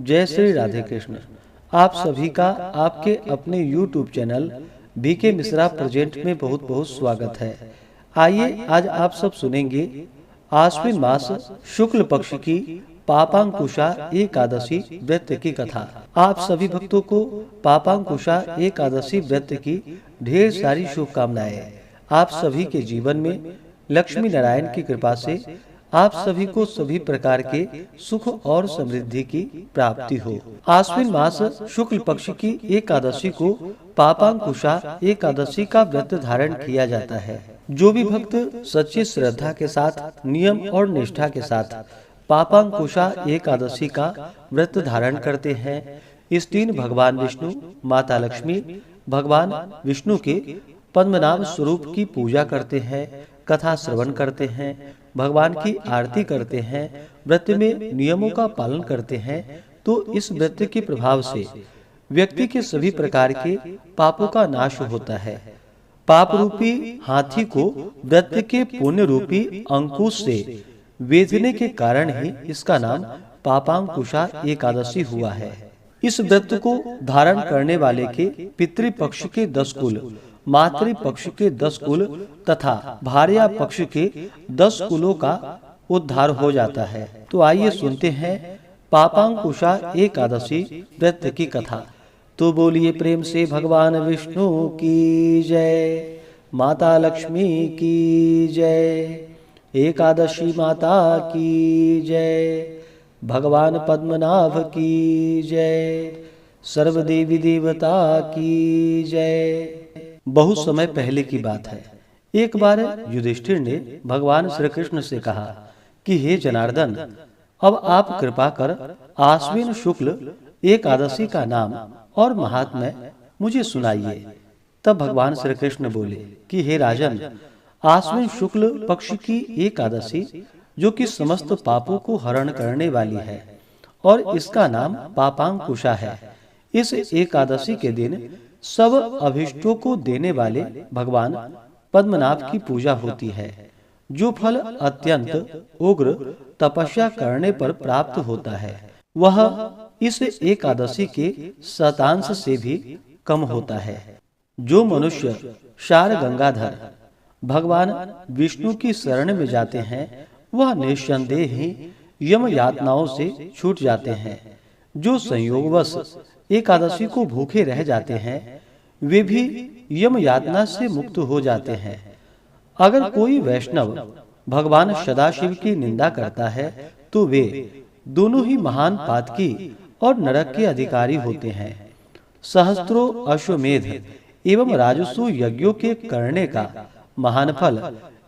जय श्री राधे कृष्ण। आप सभी का आपके अपने YouTube channel BK Mishra present में बहुत बहुत स्वागत है। आइए आज आप सब सुनेंगे आश्विन मास शुक्ल पक्ष की पापांकुशा एकादशी व्रत की कथा। आप सभी भक्तों को पापांकुशा एकादशी व्रत की ढेर सारी शुभकामनाएं। आप सभी के जीवन में लक्ष्मी नारायण की कृपा से आप सभी को सभी प्रकार के सुख और समृद्धि की प्राप्ति हो। आश्विन मास शुक्ल पक्ष की एकादशी को पापांकुशा एकादशी का व्रत धारण किया जाता है। जो भी भक्त सच्ची श्रद्धा के साथ नियम और निष्ठा के साथ पापांकुशा एकादशी का व्रत धारण करते हैं, इस दिन भगवान विष्णु, माता लक्ष्मी, भगवान विष्णु के पद्मनाभ स्वरूप की पूजा करते हैं, कथा श्रवण करते हैं, भगवान की आरती करते हैं, व्रत में नियमों का पालन करते हैं, तो इस व्रत के प्रभाव से व्यक्ति के सभी प्रकार के पापों का नाश होता है। पाप रूपी हाथी को व्रत के पुण्य रूपी अंकुश से वेधने के कारण ही इसका नाम पापांकुशा एकादशी हुआ है। इस व्रत को धारण करने वाले के पितृपक्ष के 10 कुल, मातृ पक्ष के 10 कुल तथा भार्या पक्ष के 10 कुलों का उद्धार हो जाता है। तो आइए सुनते हैं पापांकुशा एकादशी व्रत की कथा। तो बोलिए प्रेम से भगवान विष्णु की जय, माता लक्ष्मी की जय, एकादशी माता की जय, भगवान पद्मनाभ की जय, सर्वदेवी देवता की जय। बहुत समय पहले की बात है। एक बार युधिष्ठिर ने भगवान श्री कृष्ण से कहा कि हे जनार्दन, अब आप कृपा कर आश्विन शुक्ल एकादशी का नाम और महात्म्य मुझे सुनाइए। तब भगवान श्री कृष्ण बोले कि हे राजन, आश्विन शुक्ल पक्ष की एकादशी जो कि समस्त पापों को हरण करने वाली है और इसका नाम पापांकुशा है, इस एकादशी के दिन सब अभिष्टों को देने वाले भगवान पद्मनाभ की पूजा होती है, जो फल अत्यंत उग्र तपस्या करने पर प्राप्त होता है, वह इस एकादशी के शतांश से भी कम होता है। जो मनुष्य शार गंगाधर भगवान विष्णु की शरण में जाते हैं, वह निस्संदेह ही यम यातनाओं से छूट जाते हैं। जो संयोगवश एकादशी को भूखे रह जाते हैं, वे भी यम यातना से मुक्त हो जाते हैं। अगर कोई वैष्णव भगवान सदाशिव की निंदा करता है, तो वे दोनों ही महान पातकी और नरक के अधिकारी होते हैं। सहस्त्रों अश्वमेध एवं राजसु यज्ञों के करने का महान फल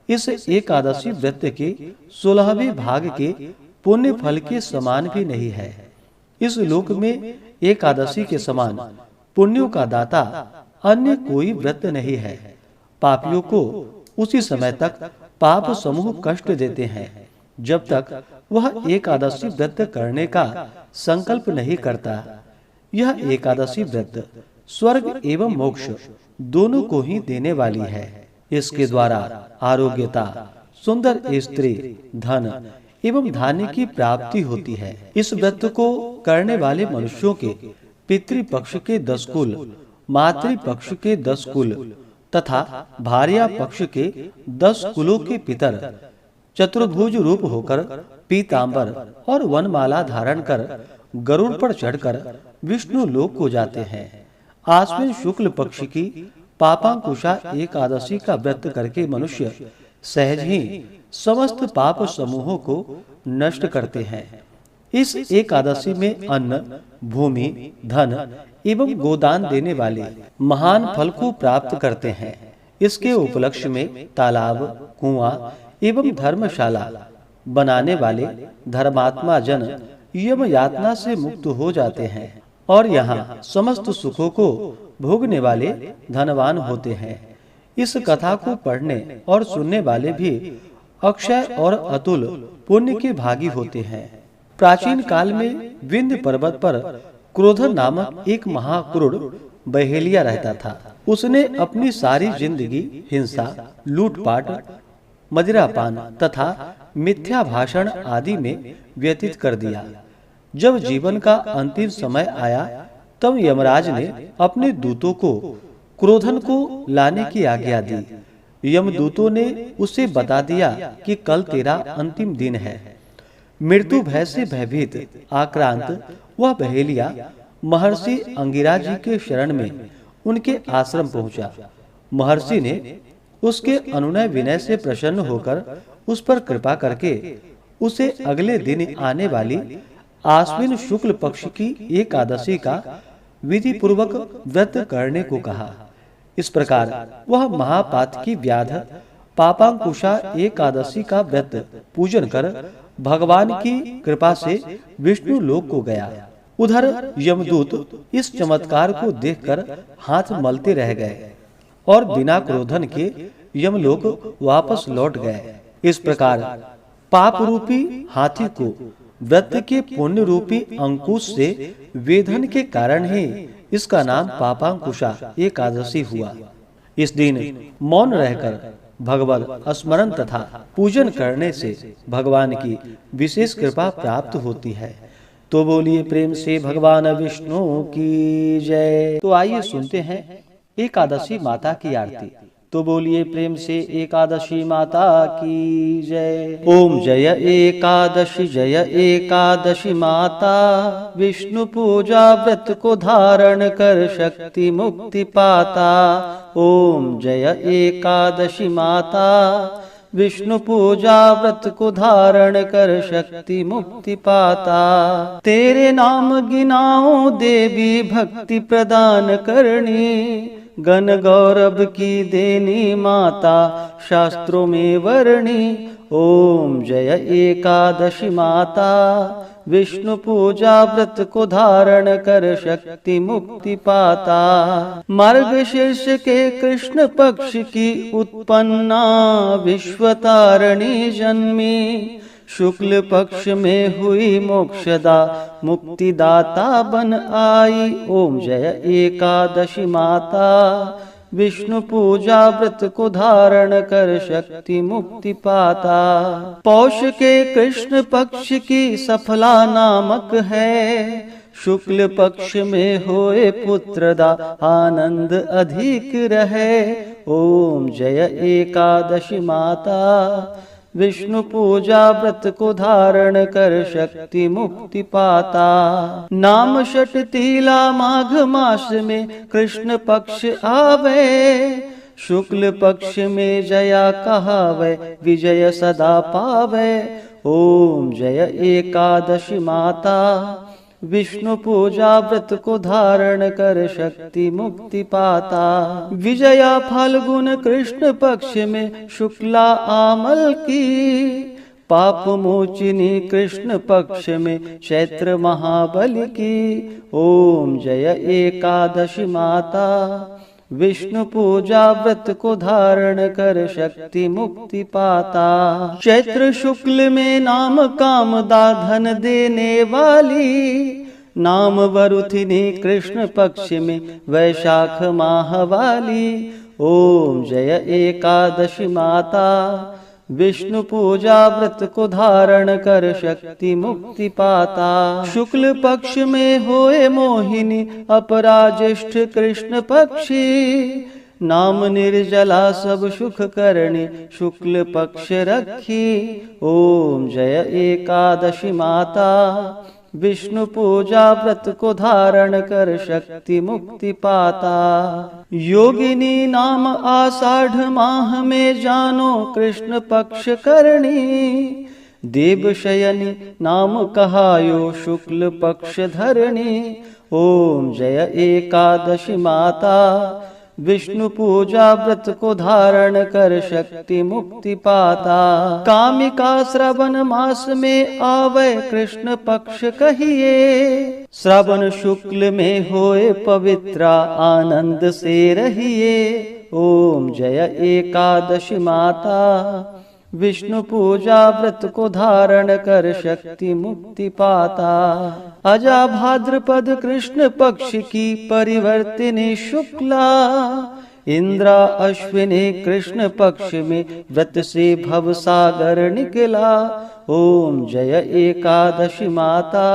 इस एकादशी व्रत के 16वें भाग के पुण्य फल के समान भी नहीं है। इस लोक में एकादशी के समान पुण्यों का दाता अन्य कोई व्रत नहीं है। पापियों को उसी समय तक पाप समूह कष्ट देते हैं जब तक वह एकादशी व्रत करने का संकल्प नहीं करता। यह एकादशी व्रत स्वर्ग एवं मोक्ष दोनों को ही देने वाली है। इसके द्वारा आरोग्यता, सुंदर स्त्री, धन एवं धान्य की प्राप्ति होती है। इस व्रत को करने वाले मनुष्यों के पितृपक्ष के 10 कुल, मातृ पक्ष के 10 कुल तथा भार्या पक्ष के 10 कुलों के पितर चतुर्भुज रूप होकर पीतांबर और वनमाला धारण कर गरुड़ पर चढ़कर विष्णु लोक को जाते हैं। आश्विन शुक्ल पक्ष की पापांकुशा एकादशी का व्रत करके मनुष्य सहज ही समस्त पाप समूहों को नष्ट करते हैं। इस एकादशी में अन्न, भूमि, धन एवं गोदान देने वाले महान फल को प्राप्त करते हैं। इसके उपलक्ष्य में तालाब, कुआं एवं धर्मशाला बनाने वाले धर्मात्मा जन यम यातना से मुक्त हो जाते हैं और यहाँ समस्त सुखों को भोगने वाले धनवान होते हैं। इस कथा को पढ़ने और सुनने वाले भी अक्षय और अतुल पुण्य के भागी होते हैं। प्राचीन काल में विंध्य पर्वत पर क्रोधन नामक एक महाक्रूर बहेलिया रहता था। उसने अपनी सारी जिंदगी हिंसा, लूटपाट, मदिरापान तथा मिथ्या भाषण आदि में व्यतीत कर दिया। जब जीवन का अंतिम समय आया तब यमराज ने अपने दूतों को क्रोधन को लाने की आज्ञा दी। यमदूतों ने उसे बता दिया कि कल तेरा अंतिम दिन है। मृत्यु भय से भयभीत आक्रांत वह बहेलिया महर्षि अंगिरा जी के शरण में उनके आश्रम पहुंचा। महर्षि ने उसके अनुनय विनय से प्रसन्न होकर उस पर कृपा करके उसे अगले दिन आने वाली आश्विन शुक्ल पक्ष की एकादशी का विधि पूर्वक व्रत करने को कहा। इस प्रकार वह महापातकी व्याध पापांकुशा एकादशी का व्रत पूजन कर भगवान की कृपा से विष्णु लोक को गया। उधर यमदूत इस चमत्कार को देखकर हाथ मलते रह गए और बिना क्रोधन के यमलोक वापस लौट गए। इस प्रकार पाप रूपी हाथी को व्रत के पुण्य रूपी अंकुश से वेधन के कारण ही इसका नाम पापांकुशा एकादशी हुआ। इस दिन मौन रहकर भगवत स्मरण तथा पूजन करने से भगवान की विशेष कृपा प्राप्त होती है। तो बोलिए प्रेम से भगवान विष्णु की जय। तो आइए सुनते हैं एकादशी माता की आरती। तो बोलिए प्रेम से एकादशी माता की जय। ओम जय एकादशी माता, विष्णु पूजा व्रत को धारण कर शक्ति मुक्ति पाता। ओम जय एकादशी माता, विष्णु पूजा व्रत को धारण कर शक्ति मुक्ति पाता। तेरे नाम गिनाओ देवी भक्ति प्रदान करनी, गण गौरव की देनी माता शास्त्रों में वर्णी। ओम जय एकादशी माता, विष्णु पूजा व्रत को धारण कर शक्ति मुक्ति पाता। मार्गशीर्ष के कृष्ण पक्ष की उत्पन्ना विश्वतारिणी जन्मी, शुक्ल पक्ष में हुई मोक्षदा मुक्तिदाता बन आई। ओम जय एकादशी माता, विष्णु पूजा व्रत को धारण कर शक्ति मुक्ति पाता। पौष के कृष्ण पक्ष की सफला नामक है, शुक्ल पक्ष में होए पुत्रदा आनंद अधिक रहे। ओम जय एकादशी माता, विष्णु पूजा व्रत को धारण कर शक्ति मुक्ति पाता। नाम षट तीला माघ मास में कृष्ण पक्ष आवे, शुक्ल पक्ष में जया कहावे विजय सदा पावे। ओम जय एकादशी माता, विष्णु पूजा व्रत को धारण कर शक्ति मुक्ति पाता। विजया फाल्गुन कृष्ण पक्ष में शुक्ला आमल की, पाप मोचिनी कृष्ण पक्ष में चैत्र महाबली की। ओम जय एकादशी माता, विष्णु पूजा व्रत को धारण कर शक्ति मुक्ति पाता। चैत्र शुक्ल में नाम कामदा धन देने वाली, नाम वरुथिनी कृष्ण पक्ष में वैशाख माह वाली। ओम जय एकादशी माता, विष्णु पूजा व्रत को धारण कर शक्ति मुक्ति पाता। शुक्ल पक्ष में होए मोहिनी अपराज्येष्ठ कृष्ण पक्षी, नाम निर्जला सब सुख करणी शुक्ल पक्ष रखी। ओम जय एकादशी माता, विष्णु पूजा व्रत को धारण कर शक्ति मुक्ति पाता। योगिनी नाम आषाढ़ माह में जानो कृष्ण पक्ष करणी, देवशयनी नाम कहायो शुक्ल पक्ष धरणी। ओम जय एकादशी माता, विष्णु पूजा व्रत को धारण कर शक्ति मुक्ति पाता। कामिका श्रवण मास में आवे कृष्ण पक्ष कहिए, श्रवण शुक्ल में होए पवित्रा आनंद से रहिए। ओम जय एकादशी माता, विष्णु पूजा व्रत को धारण कर शक्ति मुक्ति पाता। अजा भाद्रपद कृष्ण पक्ष की परिवर्तिनी शुक्ला, इंद्रा अश्विनी कृष्ण पक्ष में व्रत से भव सागर निकला। ओम जय एकादशी माता,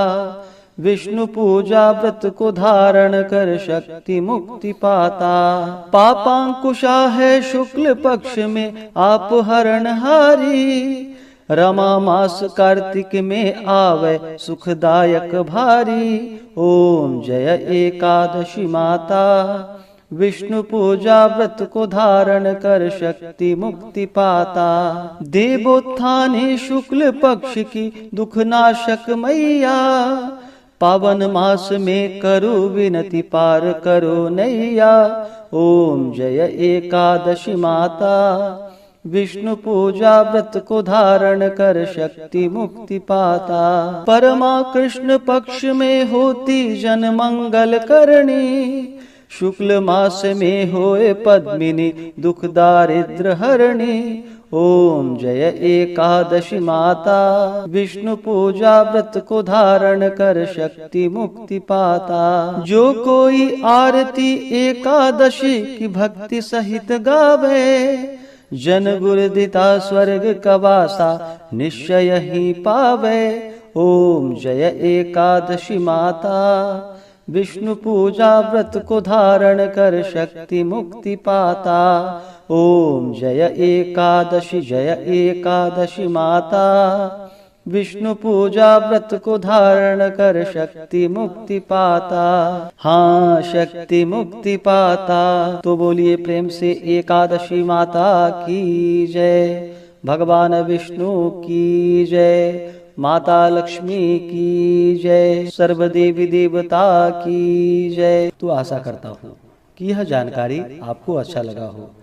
विष्णु पूजा व्रत को धारण कर शक्ति मुक्ति पाता। पापांकुशा है शुक्ल पक्ष में आप हरणहारी, रमा मास कार्तिक में आवे सुखदायक भारी। ओम जय एकादशी माता, विष्णु पूजा व्रत को धारण कर शक्ति मुक्ति पाता। देवोत्थाने शुक्ल पक्ष की दुखनाशक मैया, पावन मास में करो विनती पार करो नैया। ओम जय एकादशी माता, विष्णु पूजा व्रत को धारण कर शक्ति मुक्ति पाता। परमा कृष्ण पक्ष में होती जन मंगल करणी, शुक्ल मास में होए पद्मिनी दुख दारिद्र हरणी। ओम जय एकादशी माता, विष्णु पूजा व्रत को धारण कर शक्ति मुक्ति पाता। जो कोई आरती एकादशी की भक्ति सहित गावे, जन गुरुदिता स्वर्ग कवासा निश्चय ही पावे। ओम जय एकादशी माता, विष्णु पूजा व्रत को धारण कर शक्ति मुक्ति पाता। ओम जय एकादशी माता, विष्णु पूजा व्रत को धारण कर शक्ति मुक्ति पाता। हाँ शक्ति मुक्ति पाता। तो बोलिए प्रेम से एकादशी माता की जय, भगवान विष्णु की जय, माता लक्ष्मी की जय, सर्वदेवी देवता की जय। तो आशा करता हूँ कि यह जानकारी आपको अच्छा लगा हो।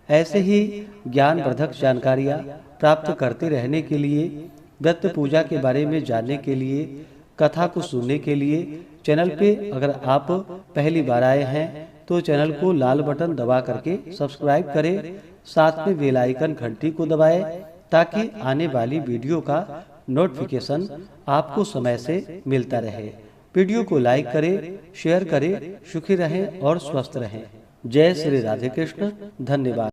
ऐसे ही ज्ञानवर्धक जानकारियाँ प्राप्त करते रहने के लिए, व्रत पूजा के बारे में जानने के लिए, कथा को सुनने के लिए चैनल पे अगर आप पहली बार आए हैं तो चैनल को लाल बटन दबा करके सब्सक्राइब करें, साथ में बेल आइकन घंटी को दबाएं ताकि आने वाली वीडियो का नोटिफिकेशन आपको समय से मिलता रहे। वीडियो को लाइक करें, शेयर करें, सुखी रहें और स्वस्थ रहें। जय श्री राधे कृष्ण। धन्यवाद।